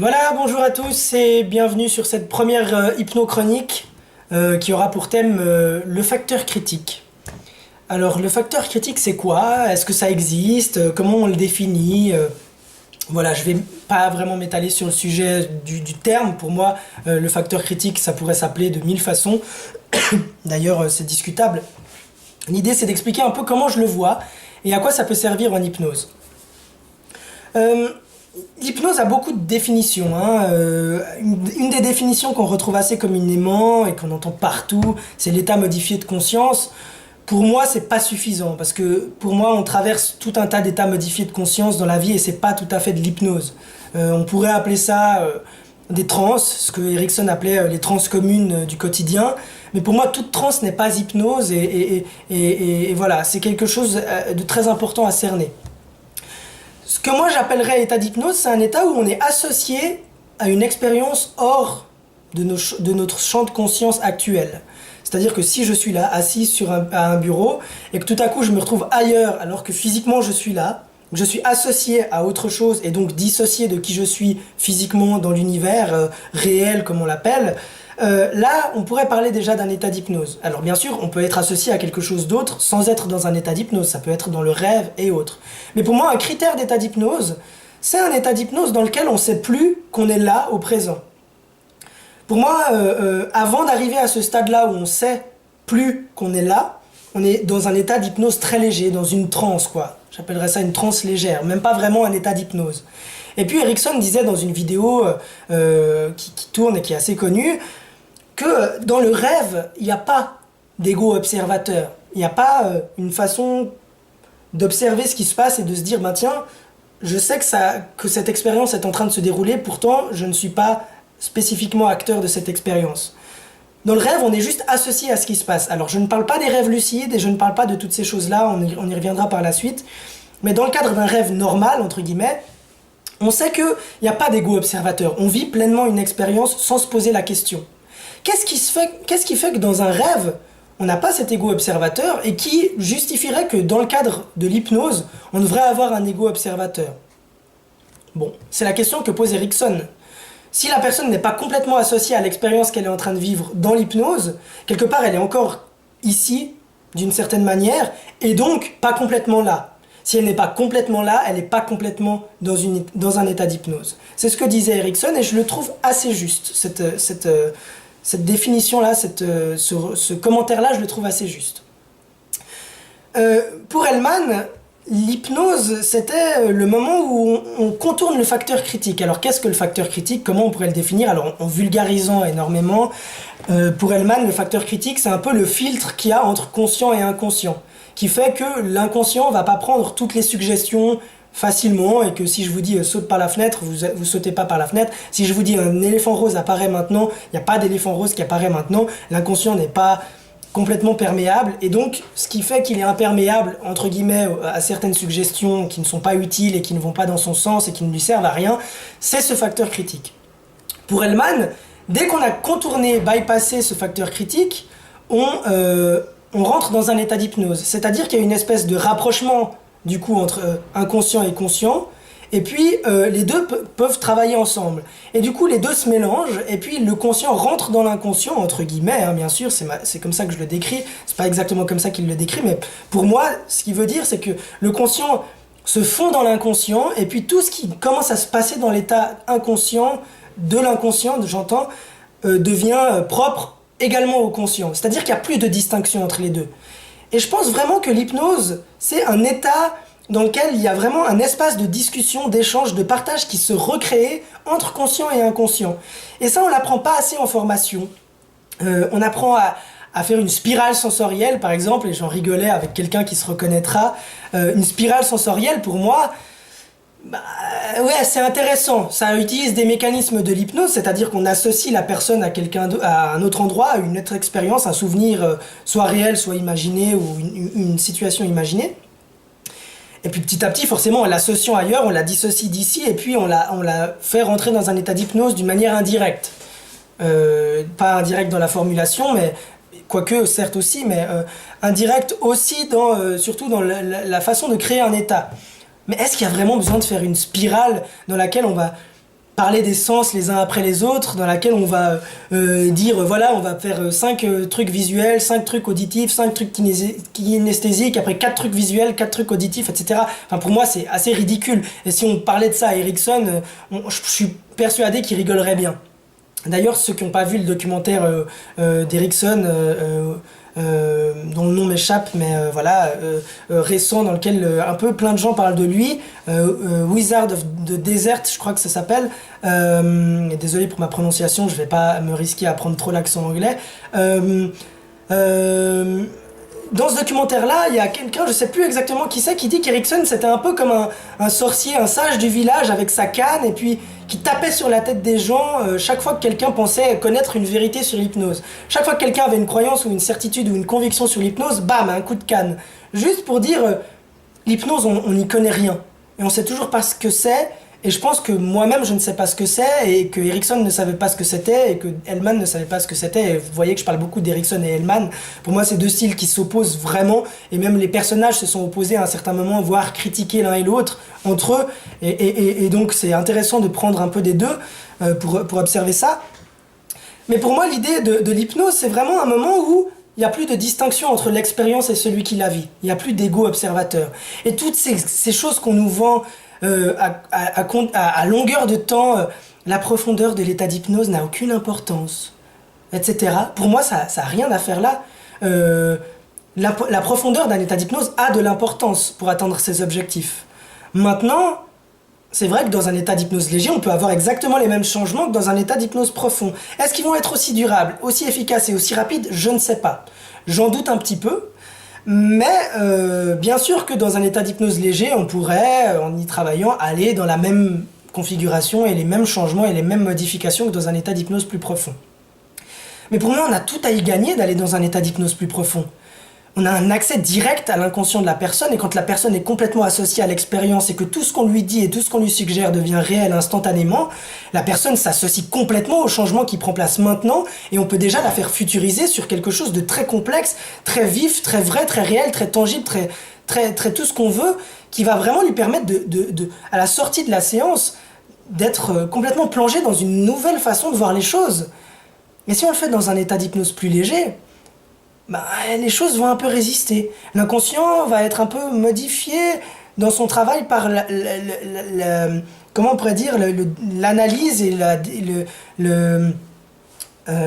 Voilà, bonjour à tous et bienvenue sur cette première hypno-chronique qui aura pour thème le facteur critique. Alors, le facteur critique, c'est quoi? Est-ce que ça existe? Comment on le définit? Voilà, je vais pas vraiment m'étaler sur le sujet du terme. Pour moi, le facteur critique, ça pourrait s'appeler de mille façons. D'ailleurs, c'est discutable. L'idée, c'est d'expliquer un peu comment je le vois et à quoi ça peut servir en hypnose. Euh, L'hypnose a beaucoup de définitions, hein. Une des définitions qu'on retrouve assez communément et qu'on entend partout, c'est l'état modifié de conscience. Pour moi, c'est pas suffisant parce que pour moi, on traverse tout un tas d'états modifiés de conscience dans la vie et c'est pas tout à fait de l'hypnose. On pourrait appeler ça des transes, ce que Erickson appelait les transes communes du quotidien. Mais pour moi, toute transe n'est pas hypnose et voilà, c'est quelque chose de très important à cerner. Ce que moi j'appellerais état d'hypnose, c'est un état où on est associé à une expérience hors de notre champ de conscience actuel. C'est-à-dire que si je suis là, assis à un bureau, et que tout à coup je me retrouve ailleurs alors que physiquement je suis là, je suis associé à autre chose et donc dissocié de qui je suis physiquement dans l'univers réel comme on l'appelle, là on pourrait parler déjà d'un état d'hypnose. Alors bien sûr on peut être associé à quelque chose d'autre sans être dans un état d'hypnose, ça peut être dans le rêve et autres. Mais pour moi un critère d'état d'hypnose, c'est un état d'hypnose dans lequel on ne sait plus qu'on est là au présent. Pour moi, avant d'arriver à ce stade-là où on sait plus qu'on est là, on est dans un état d'hypnose très léger, dans une transe, quoi. J'appellerais ça une transe légère, même pas vraiment un état d'hypnose. Et puis Erickson disait dans une vidéo qui tourne et qui est assez connue, que dans le rêve, il n'y a pas d'ego observateur. Il n'y a pas une façon d'observer ce qui se passe et de se dire, ben tiens, je sais que cette expérience est en train de se dérouler, pourtant je ne suis pas spécifiquement acteur de cette expérience. Dans le rêve, on est juste associé à ce qui se passe. Alors, je ne parle pas des rêves lucides et je ne parle pas de toutes ces choses-là, on y reviendra par la suite. Mais dans le cadre d'un rêve normal, entre guillemets, on sait qu'il n'y a pas d'ego observateur. On vit pleinement une expérience sans se poser la question. Qu'est-ce qui fait que dans un rêve, on n'a pas cet ego observateur et qui justifierait que dans le cadre de l'hypnose, on devrait avoir un ego observateur? Bon, c'est la question que pose Erickson. Si la personne n'est pas complètement associée à l'expérience qu'elle est en train de vivre dans l'hypnose, quelque part elle est encore ici, d'une certaine manière, et donc pas complètement là. Si elle n'est pas complètement là, elle n'est pas complètement dans un état d'hypnose. C'est ce que disait Erickson et je le trouve assez juste. Cette définition-là, ce commentaire-là, je le trouve assez juste. Pour Hellman, l'hypnose, c'était le moment où on contourne le facteur critique. Alors qu'est-ce que le facteur critique? Comment on pourrait le définir? Alors en vulgarisant énormément, pour Hellman, le facteur critique, c'est un peu le filtre qu'il y a entre conscient et inconscient, qui fait que l'inconscient va pas prendre toutes les suggestions facilement et que si je vous dis saute par la fenêtre, vous sautez pas par la fenêtre. Si je vous dis un éléphant rose apparaît maintenant, il n'y a pas d'éléphant rose qui apparaît maintenant. L'inconscient n'est pas complètement perméable et donc ce qui fait qu'il est imperméable entre guillemets à certaines suggestions qui ne sont pas utiles et qui ne vont pas dans son sens et qui ne lui servent à rien, c'est ce facteur critique. Pour Hellman, dès qu'on a contourné, bypassé ce facteur critique, on rentre dans un état d'hypnose, c'est-à-dire qu'il y a une espèce de rapprochement du coup entre inconscient et conscient. Et puis les deux peuvent travailler ensemble. Et du coup les deux se mélangent et puis le conscient rentre dans l'inconscient, entre guillemets, hein, bien sûr, c'est comme ça que je le décris. C'est pas exactement comme ça qu'il le décrit, mais pour moi, ce qu'il veut dire, c'est que le conscient se fond dans l'inconscient et puis tout ce qui commence à se passer dans l'état inconscient, de l'inconscient, j'entends, devient propre également au conscient. C'est-à-dire qu'il n'y a plus de distinction entre les deux. Et je pense vraiment que l'hypnose, c'est un état dans lequel il y a vraiment un espace de discussion, d'échange, de partage qui se recrée entre conscient et inconscient. Et ça, on l'apprend pas assez en formation. On apprend à faire une spirale sensorielle, par exemple, et j'en rigolais avec quelqu'un qui se reconnaîtra. Une spirale sensorielle, pour moi, bah, ouais, c'est intéressant. Ça utilise des mécanismes de l'hypnose, c'est-à-dire qu'on associe la personne à un autre endroit, à une autre expérience, un souvenir soit réel, soit imaginé, ou une situation imaginée. Et puis petit à petit, forcément, en l'associant ailleurs, on la dissocie d'ici, et puis on la fait rentrer dans un état d'hypnose d'une manière indirecte. Pas indirecte dans la formulation, mais quoique, certes aussi, mais indirect aussi, surtout dans la façon de créer un état. Mais est-ce qu'il y a vraiment besoin de faire une spirale dans laquelle on va parler des sens les uns après les autres, dans laquelle on va dire, voilà, on va faire 5 trucs visuels, 5 trucs auditifs, 5 trucs kinesthésiques, après 4 trucs visuels, 4 trucs auditifs, etc. Enfin, pour moi, c'est assez ridicule. Et si on parlait de ça à Ericsson, je suis persuadé qu'il rigolerait bien. D'ailleurs, ceux qui n'ont pas vu le documentaire d'Ericsson, dont le nom m'échappe, mais voilà, récent, dans lequel un peu plein de gens parlent de lui, Wizard of the Desert, je crois que ça s'appelle. Désolé pour ma prononciation, je vais pas me risquer à prendre trop l'accent anglais. Euh, Dans ce documentaire-là, il y a quelqu'un, je sais plus exactement qui c'est, qui dit qu'Ericsson c'était un peu comme un sorcier, un sage du village avec sa canne, et puis qui tapait sur la tête des gens chaque fois que quelqu'un pensait connaître une vérité sur l'hypnose. Chaque fois que quelqu'un avait une croyance ou une certitude ou une conviction sur l'hypnose, bam, un coup de canne. Juste pour dire, l'hypnose, on n'y connaît rien. Et on sait toujours pas ce que c'est. Et je pense que moi-même, je ne sais pas ce que c'est, et que Ericsson ne savait pas ce que c'était, et que Hellman ne savait pas ce que c'était. Et vous voyez que je parle beaucoup d'Ericsson et Hellman. Pour moi, c'est deux styles qui s'opposent vraiment, et même les personnages se sont opposés à un certain moment, voire critiqués l'un et l'autre entre eux. Et donc, c'est intéressant de prendre un peu des deux pour observer ça. Mais pour moi, l'idée de l'hypnose, c'est vraiment un moment où il n'y a plus de distinction entre l'expérience et celui qui la vit. Il n'y a plus d'ego observateur. Et toutes ces choses qu'on nous vend à longueur de temps, la profondeur de l'état d'hypnose n'a aucune importance, etc. Pour moi, ça n'a rien à faire là. La profondeur d'un état d'hypnose a de l'importance pour atteindre ses objectifs. Maintenant, c'est vrai que dans un état d'hypnose léger, on peut avoir exactement les mêmes changements que dans un état d'hypnose profond. Est-ce qu'ils vont être aussi durables, aussi efficaces et aussi rapides? Je ne sais pas. J'en doute un petit peu. Mais bien sûr que dans un état d'hypnose léger, on pourrait, en y travaillant, aller dans la même configuration et les mêmes changements et les mêmes modifications que dans un état d'hypnose plus profond. Mais pour moi, on a tout à y gagner d'aller dans un état d'hypnose plus profond. On a un accès direct à l'inconscient de la personne, et quand la personne est complètement associée à l'expérience et que tout ce qu'on lui dit et tout ce qu'on lui suggère devient réel instantanément, la personne s'associe complètement au changement qui prend place maintenant, et on peut déjà la faire futuriser sur quelque chose de très complexe, très vif, très vrai, très réel, très tangible, très tout ce qu'on veut, qui va vraiment lui permettre à la sortie de la séance d'être complètement plongé dans une nouvelle façon de voir les choses. Mais si on le fait dans un état d'hypnose plus léger, bah, les choses vont un peu résister. L'inconscient va être un peu modifié dans son travail par comment on pourrait dire, l'analyse et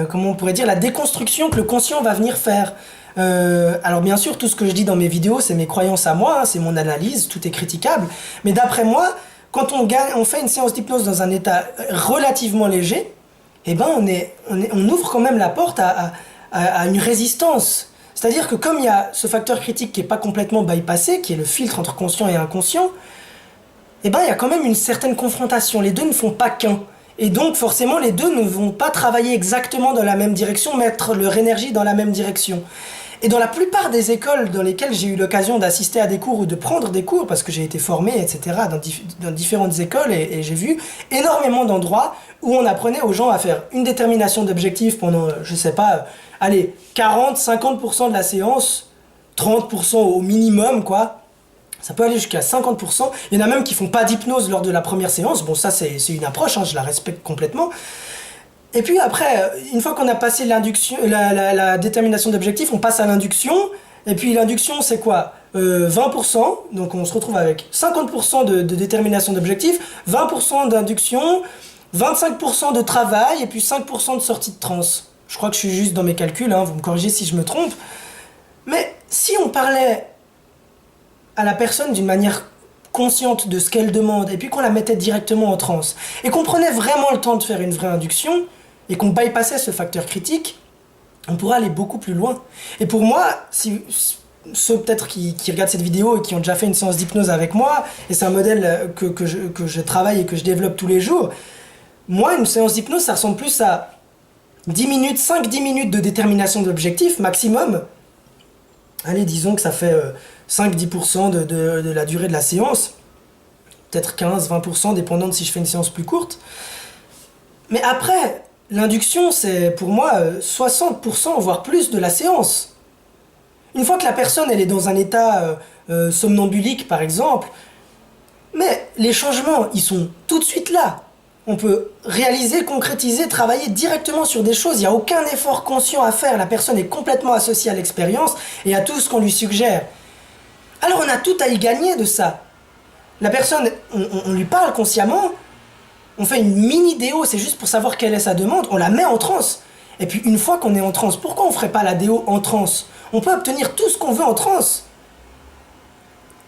comment on pourrait dire, la déconstruction que le conscient va venir faire. Alors bien sûr, tout ce que je dis dans mes vidéos, c'est mes croyances à moi, hein, c'est mon analyse, tout est critiquable. Mais d'après moi, quand on fait une séance d'hypnose dans un état relativement léger, eh ben on ouvre quand même la porte à une résistance. C'est-à-dire que comme il y a ce facteur critique qui n'est pas complètement bypassé, qui est le filtre entre conscient et inconscient, eh ben il y a quand même une certaine confrontation. Les deux ne font pas qu'un. Et donc forcément les deux ne vont pas travailler exactement dans la même direction, mettre leur énergie dans la même direction. Et dans la plupart des écoles dans lesquelles j'ai eu l'occasion d'assister à des cours ou de prendre des cours, parce que j'ai été formé, etc., dans différentes écoles, et j'ai vu énormément d'endroits où on apprenait aux gens à faire une détermination d'objectifs pendant, je sais pas, allez, 40-50% de la séance, 30% au minimum, quoi. Ça peut aller jusqu'à 50%. Il y en a même qui font pas d'hypnose lors de la première séance. Bon, ça, c'est une approche, hein, je la respecte complètement. Et puis après, une fois qu'on a passé l'induction, la détermination d'objectifs, on passe à l'induction. Et puis l'induction, c'est quoi 20%, donc on se retrouve avec 50% de détermination d'objectifs, 20% d'induction, 25% de travail, et puis 5% de sortie de transe. Je crois que je suis juste dans mes calculs, hein, vous me corrigez si je me trompe. Mais si on parlait à la personne d'une manière consciente de ce qu'elle demande, et puis qu'on la mettait directement en transe, et qu'on prenait vraiment le temps de faire une vraie induction, et qu'on bypassait ce facteur critique, on pourrait aller beaucoup plus loin. Et pour moi, si ceux peut-être qui regardent cette vidéo et qui ont déjà fait une séance d'hypnose avec moi, et c'est un modèle que je travaille et que je développe tous les jours, moi, une séance d'hypnose, ça ressemble plus à 10 minutes, 5-10 minutes de détermination d'objectif maximum. Allez, disons que ça fait 5-10% de la durée de la séance. Peut-être 15-20%, dépendant de si je fais une séance plus courte. Mais après, l'induction, c'est pour moi 60%, voire plus de la séance. Une fois que la personne elle est dans un état somnambulique, par exemple, mais les changements, ils sont tout de suite là. On peut réaliser, concrétiser, travailler directement sur des choses. Il n'y a aucun effort conscient à faire. La personne est complètement associée à l'expérience et à tout ce qu'on lui suggère. Alors on a tout à y gagner de ça. La personne, on lui parle consciemment, on fait une mini-déo, c'est juste pour savoir quelle est sa demande, on la met en transe. Et puis une fois qu'on est en transe, pourquoi on ne ferait pas la déo en transe? On peut obtenir tout ce qu'on veut en transe.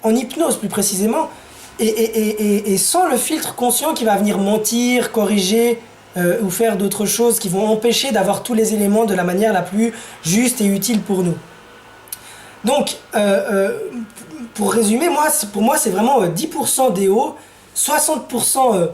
En hypnose plus précisément. Et sans le filtre conscient qui va venir mentir, corriger ou faire d'autres choses qui vont empêcher d'avoir tous les éléments de la manière la plus juste et utile pour nous. Donc, pour résumer, pour moi c'est vraiment 10% déo, 60%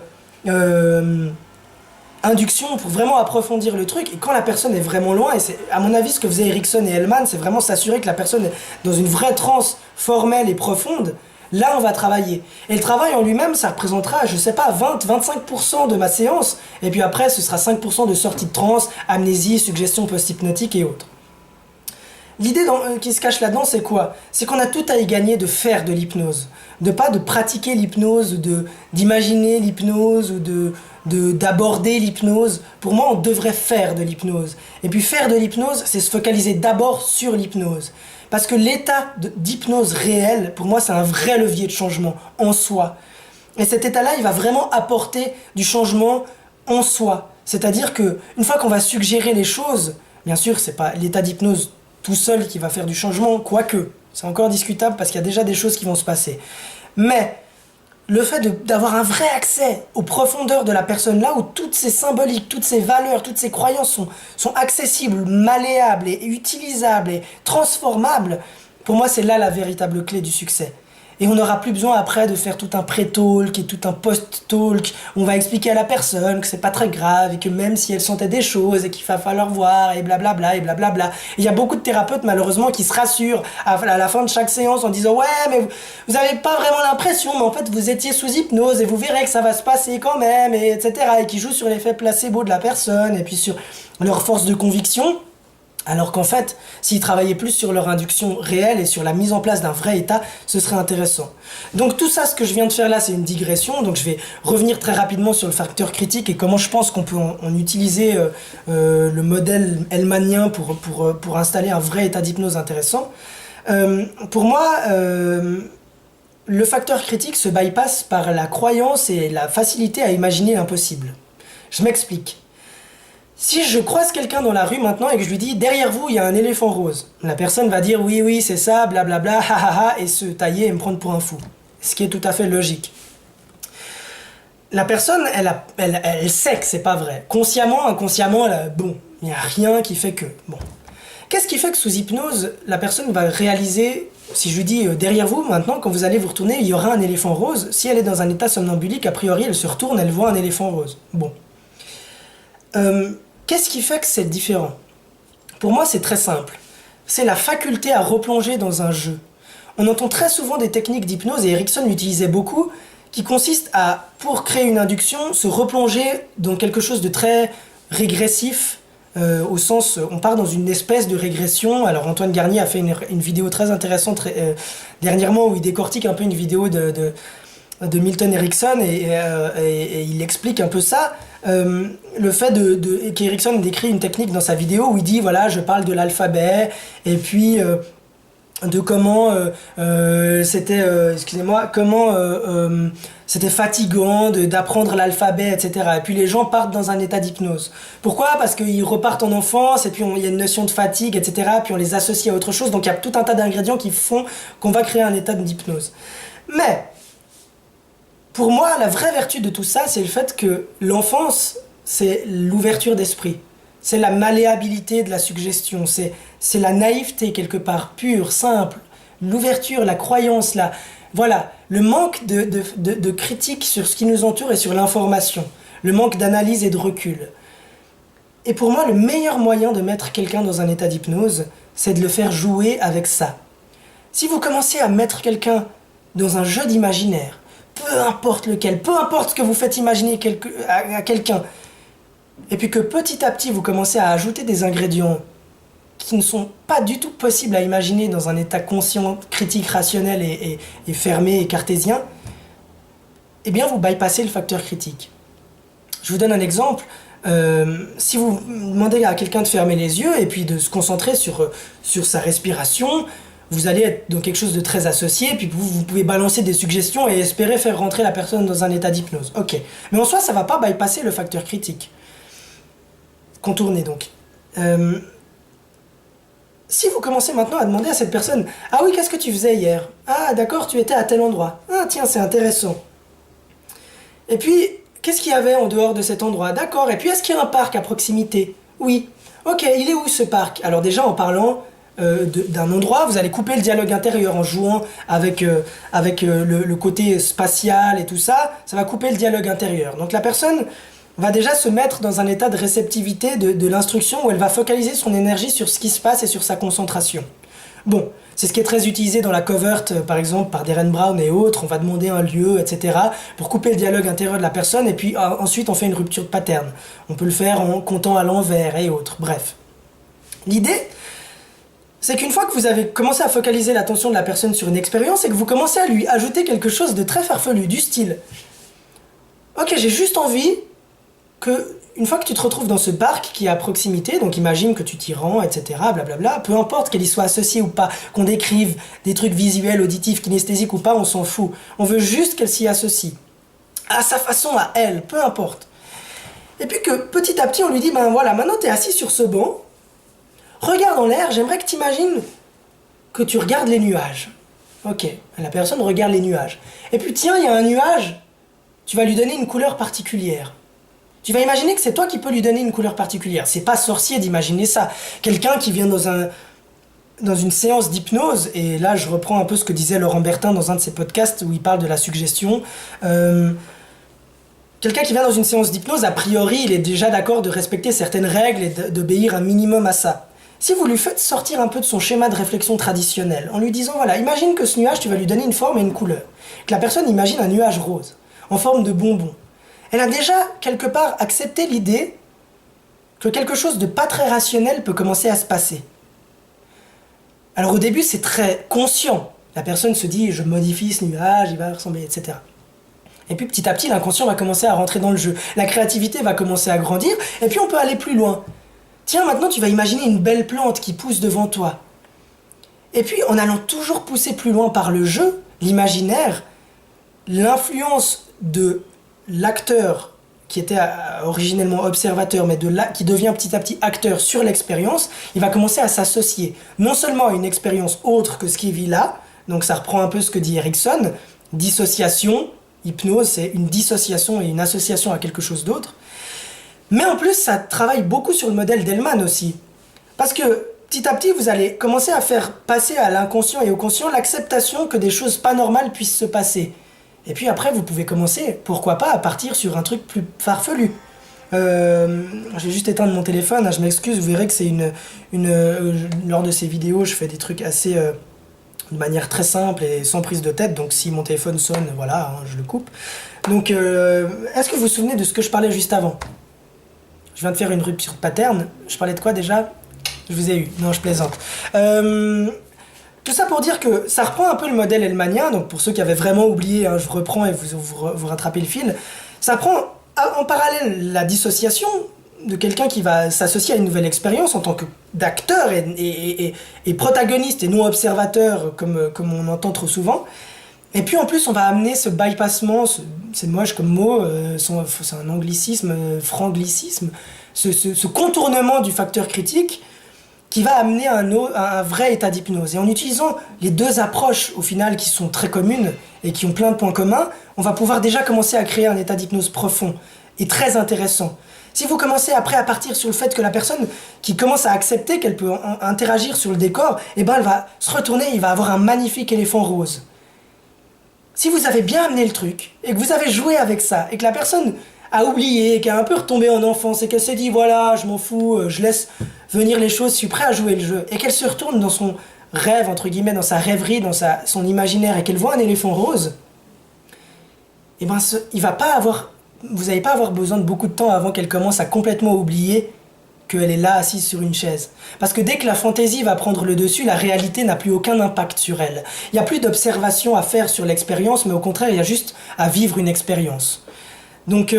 induction pour vraiment approfondir le truc. Et quand la personne est vraiment loin, et c'est à mon avis ce que faisaient Erickson et Hellman, c'est vraiment s'assurer que la personne est dans une vraie transe formelle et profonde. Là, on va travailler. Et le travail en lui-même, ça représentera, je sais pas, 20-25% de ma séance. Et puis après, ce sera 5% de sortie de transe, amnésie, suggestion post-hypnotique et autres. L'idée qui se cache là-dedans, c'est quoi? C'est qu'on a tout à y gagner de faire de l'hypnose. Pas de pratiquer l'hypnose, ou d'imaginer l'hypnose, ou d'aborder l'hypnose. Pour moi, on devrait faire de l'hypnose. Et puis faire de l'hypnose, c'est se focaliser d'abord sur l'hypnose. Parce que l'état d'hypnose réel, pour moi, c'est un vrai levier de changement en soi. Et cet état-là, il va vraiment apporter du changement en soi. C'est-à-dire que une fois qu'on va suggérer les choses, bien sûr, c'est pas l'état d'hypnose tout seul qui va faire du changement, quoique, c'est encore discutable parce qu'il y a déjà des choses qui vont se passer. Mais le fait d'avoir un vrai accès aux profondeurs de la personne, là où toutes ces symboliques, toutes ces valeurs, toutes ces croyances sont accessibles, malléables et utilisables et transformables, pour moi c'est là la véritable clé du succès. Et on n'aura plus besoin après de faire tout un pré-talk et tout un post-talk où on va expliquer à la personne que c'est pas très grave et que même si elle sentait des choses et qu'il va falloir voir et blablabla et blablabla. Il y a beaucoup de thérapeutes malheureusement qui se rassurent à la fin de chaque séance en disant ouais mais vous avez pas vraiment l'impression mais en fait vous étiez sous hypnose et vous verrez que ça va se passer quand même et etc. Et qui jouent sur l'effet placebo de la personne et puis sur leur force de conviction. Alors qu'en fait, s'ils travaillaient plus sur leur induction réelle et sur la mise en place d'un vrai état, ce serait intéressant. Donc tout ça, ce que je viens de faire là, c'est une digression. Donc je vais revenir très rapidement sur le facteur critique et comment je pense qu'on peut en utiliser le modèle hellmanien pour installer un vrai état d'hypnose intéressant. Pour moi, le facteur critique se bypasse par la croyance et la facilité à imaginer l'impossible. Je m'explique. Si je croise quelqu'un dans la rue maintenant et que je lui dis « Derrière vous, il y a un éléphant rose », la personne va dire « Oui, oui, c'est ça, blablabla, ha ha ha » et se tailler et me prendre pour un fou. Ce qui est tout à fait logique. La personne, elle sait que c'est pas vrai. Consciemment, inconsciemment, bon, il n'y a rien qui fait que... Bon. Qu'est-ce qui fait que sous hypnose, la personne va réaliser, si je lui dis « Derrière vous, maintenant, quand vous allez vous retourner, il y aura un éléphant rose », si elle est dans un état somnambulique, a priori, elle se retourne, elle voit un éléphant rose. Bon. Qu'est-ce qui fait que c'est différent? Pour moi, c'est très simple. C'est la faculté à replonger dans un jeu. On entend très souvent des techniques d'hypnose, et Erickson l'utilisait beaucoup, qui consistent à, pour créer une induction, se replonger dans quelque chose de très régressif, au sens, on part dans une espèce de régression. Alors Antoine Garnier a fait une vidéo très intéressante dernièrement, où il décortique un peu une vidéo de Milton Erickson, et il explique un peu ça. Le fait qu'Erickson décrit une technique dans sa vidéo où il dit voilà, je parle de l'alphabet et puis de comment c'était c'était fatigant d'apprendre l'alphabet, etc. Et puis les gens partent dans un état d'hypnose. Pourquoi? Parce qu'ils repartent en enfance et puis il y a une notion de fatigue, etc. Puis on les associe à autre chose, donc il y a tout un tas d'ingrédients qui font qu'on va créer un état d'hypnose. Mais pour moi, la vraie vertu de tout ça, c'est le fait que l'enfance, c'est l'ouverture d'esprit. C'est la malléabilité de la suggestion. C'est la naïveté, quelque part, pure, simple. L'ouverture, la croyance, voilà. Le manque de critique sur ce qui nous entoure et sur l'information. Le manque d'analyse et de recul. Et pour moi, le meilleur moyen de mettre quelqu'un dans un état d'hypnose, c'est de le faire jouer avec ça. Si vous commencez à mettre quelqu'un dans un jeu d'imaginaire, peu importe lequel, peu importe ce que vous faites imaginer à quelqu'un, et puis que petit à petit vous commencez à ajouter des ingrédients qui ne sont pas du tout possibles à imaginer dans un état conscient, critique, rationnel et fermé et cartésien, eh bien vous bypassez le facteur critique. Je vous donne un exemple. Si vous demandez à quelqu'un de fermer les yeux et puis de se concentrer sur sa respiration, vous allez être dans quelque chose de très associé, puis vous pouvez balancer des suggestions et espérer faire rentrer la personne dans un état d'hypnose. Ok. Mais en soi, ça va pas bypasser le facteur critique. Contourner donc. Si vous commencez maintenant à demander à cette personne « Ah oui, qu'est-ce que tu faisais hier ? Ah d'accord, tu étais à tel endroit. Ah tiens, c'est intéressant. Et puis, qu'est-ce qu'il y avait en dehors de cet endroit ? D'accord. Et puis, est-ce qu'il y a un parc à proximité ? Oui. Ok, il est où ce parc ? Alors déjà, en parlant d'un endroit, vous allez couper le dialogue intérieur en jouant avec le côté spatial et tout ça. Ça va couper le dialogue intérieur. Donc la personne va déjà se mettre dans un état de réceptivité de l'instruction où elle va focaliser son énergie sur ce qui se passe et sur sa concentration. Bon, c'est ce qui est très utilisé dans la covert, par exemple, par Darren Brown et autres. On va demander un lieu, etc. pour couper le dialogue intérieur de la personne et puis ensuite on fait une rupture de pattern. On peut le faire en comptant à l'envers et autres. Bref. L'idée, c'est qu'une fois que vous avez commencé à focaliser l'attention de la personne sur une expérience et que vous commencez à lui ajouter quelque chose de très farfelu, du style « Ok, j'ai juste envie que, une fois que tu te retrouves dans ce parc qui est à proximité, donc imagine que tu t'y rends, etc., blablabla, peu importe qu'elle y soit associée ou pas, qu'on décrive des trucs visuels, auditifs, kinesthésiques ou pas, on s'en fout. On veut juste qu'elle s'y associe. À sa façon, à elle, peu importe. Et puis que petit à petit, on lui dit, ben voilà, maintenant t'es assis sur ce banc, regarde en l'air, j'aimerais que t'imagines que tu regardes les nuages. Ok, la personne regarde les nuages. Et puis tiens, il y a un nuage, tu vas lui donner une couleur particulière. Tu vas imaginer que c'est toi qui peux lui donner une couleur particulière. C'est pas sorcier d'imaginer ça. Quelqu'un qui vient dans une séance d'hypnose, et là je reprends un peu ce que disait Laurent Bertin dans un de ses podcasts où il parle de la suggestion. Quelqu'un qui vient dans une séance d'hypnose, a priori, il est déjà d'accord de respecter certaines règles et d'obéir un minimum à ça. Si vous lui faites sortir un peu de son schéma de réflexion traditionnel, en lui disant, voilà, imagine que ce nuage, tu vas lui donner une forme et une couleur. Que la personne imagine un nuage rose, en forme de bonbon. Elle a déjà, quelque part, accepté l'idée que quelque chose de pas très rationnel peut commencer à se passer. Alors au début, c'est très conscient. La personne se dit, je modifie ce nuage, il va ressembler, etc. Et puis petit à petit, l'inconscient va commencer à rentrer dans le jeu. La créativité va commencer à grandir, et puis on peut aller plus loin. Tiens, maintenant tu vas imaginer une belle plante qui pousse devant toi. Et puis, en allant toujours pousser plus loin par le jeu, l'imaginaire, l'influence de l'acteur qui était originellement observateur, mais qui devient petit à petit acteur sur l'expérience, il va commencer à s'associer non seulement à une expérience autre que ce qu'il vit là, donc ça reprend un peu ce que dit Erickson, dissociation, hypnose, c'est une dissociation et une association à quelque chose d'autre, mais en plus ça travaille beaucoup sur le modèle d'Hellman aussi, parce que petit à petit vous allez commencer à faire passer à l'inconscient et au conscient l'acceptation que des choses pas normales puissent se passer. Et puis après, vous pouvez commencer, pourquoi pas, à partir sur un truc plus farfelu. J'ai juste éteint mon téléphone, hein, je m'excuse, vous verrez que c'est lors de ces vidéos, je fais des trucs assez de manière très simple et sans prise de tête, donc si mon téléphone sonne, voilà, hein, je le coupe. Donc, est-ce que vous vous souvenez de ce que je parlais juste avant ? Je viens de faire une rupture de pattern, je parlais de quoi déjà ? Je vous ai eu, non, je plaisante. Tout ça pour dire que ça reprend un peu le modèle hellmanien, donc pour ceux qui avaient vraiment oublié, hein, je reprends et vous rattrapez le fil. Ça prend en parallèle la dissociation de quelqu'un qui va s'associer à une nouvelle expérience en tant d'acteur et protagoniste et non observateur comme on entend trop souvent. Et puis en plus on va amener ce bypassement, c'est moche comme mot, c'est un anglicisme, franglicisme, ce contournement du facteur critique qui va amener un vrai état d'hypnose. Et en utilisant les deux approches, au final, qui sont très communes et qui ont plein de points communs, on va pouvoir déjà commencer à créer un état d'hypnose profond et très intéressant. Si vous commencez après à partir sur le fait que la personne qui commence à accepter qu'elle peut interagir sur le décor, eh ben elle va se retourner, il va avoir un magnifique éléphant rose. Si vous avez bien amené le truc, et que vous avez joué avec ça, et que la personne a oublié, qu'elle est un peu retombée en enfance, et qu'elle s'est dit, voilà, je m'en fous, je laisse venir les choses, je suis prêt à jouer le jeu, et qu'elle se retourne dans son rêve, entre guillemets, dans sa rêverie, dans son imaginaire, et qu'elle voit un éléphant rose, et ben vous n'allez pas avoir besoin de beaucoup de temps avant qu'elle commence à complètement oublier qu'elle est là assise sur une chaise. Parce que dès que la fantaisie va prendre le dessus, la réalité n'a plus aucun impact sur elle. Il n'y a plus d'observation à faire sur l'expérience, mais au contraire, il y a juste à vivre une expérience. Donc,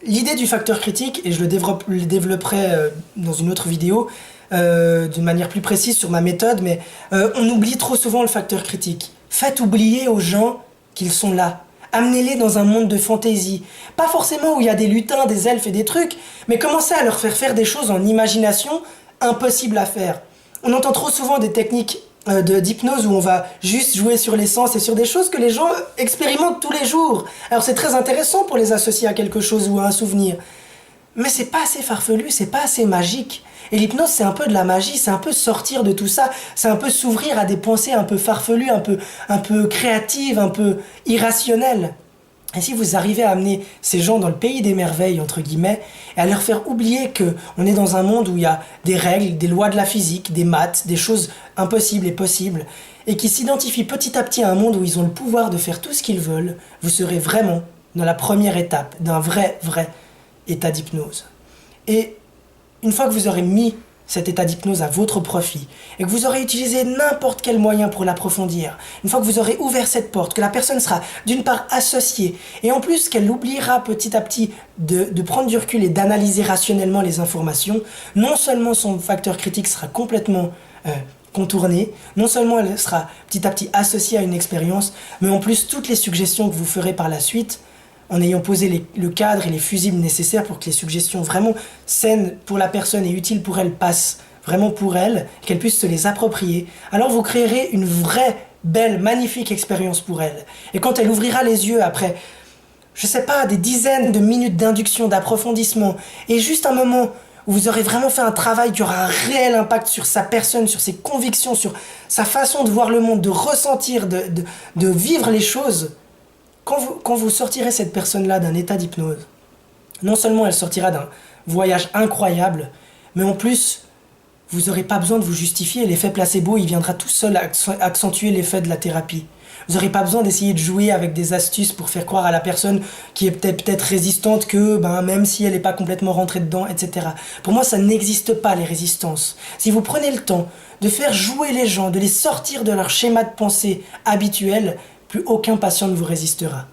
l'idée du facteur critique, et je le développerai dans une autre vidéo, d'une manière plus précise sur ma méthode, mais on oublie trop souvent le facteur critique. Faites oublier aux gens qu'ils sont là. Amenez-les dans un monde de fantaisie. Pas forcément où il y a des lutins, des elfes et des trucs, mais commencez à leur faire des choses en imagination impossibles à faire. On entend trop souvent des techniques d'hypnose où on va juste jouer sur les sens et sur des choses que les gens expérimentent tous les jours. Alors c'est très intéressant pour les associer à quelque chose ou à un souvenir. Mais c'est pas assez farfelu, c'est pas assez magique. Et l'hypnose, c'est un peu de la magie, c'est un peu sortir de tout ça, c'est un peu s'ouvrir à des pensées un peu farfelues, un peu créatives, un peu irrationnelles. Et si vous arrivez à amener ces gens dans le pays des merveilles, entre guillemets, et à leur faire oublier qu'on est dans un monde où il y a des règles, des lois de la physique, des maths, des choses impossibles et possibles, et qui s'identifient petit à petit à un monde où ils ont le pouvoir de faire tout ce qu'ils veulent, vous serez vraiment dans la première étape d'un vrai état d'hypnose. Et une fois que vous aurez mis cet état d'hypnose à votre profit et que vous aurez utilisé n'importe quel moyen pour l'approfondir, une fois que vous aurez ouvert cette porte, que la personne sera d'une part associée et en plus qu'elle oubliera petit à petit de prendre du recul et d'analyser rationnellement les informations, non seulement son facteur critique sera complètement contourné, non seulement elle sera petit à petit associée à une expérience, mais en plus toutes les suggestions que vous ferez par la suite, en ayant posé le cadre et les fusibles nécessaires pour que les suggestions vraiment saines pour la personne et utiles pour elle passent vraiment pour elle, qu'elle puisse se les approprier, alors vous créerez une vraie, belle, magnifique expérience pour elle. Et quand elle ouvrira les yeux après, je sais pas, des dizaines de minutes d'induction, d'approfondissement, et juste un moment où vous aurez vraiment fait un travail qui aura un réel impact sur sa personne, sur ses convictions, sur sa façon de voir le monde, de ressentir, de vivre les choses. Quand vous sortirez cette personne-là d'un état d'hypnose, non seulement elle sortira d'un voyage incroyable, mais en plus, vous n'aurez pas besoin de vous justifier. L'effet placebo, il viendra tout seul accentuer l'effet de la thérapie. Vous n'aurez pas besoin d'essayer de jouer avec des astuces pour faire croire à la personne qui est peut-être résistante que même si elle n'est pas complètement rentrée dedans, etc. Pour moi, ça n'existe pas, les résistances. Si vous prenez le temps de faire jouer les gens, de les sortir de leur schéma de pensée habituel, plus aucun patient ne vous résistera.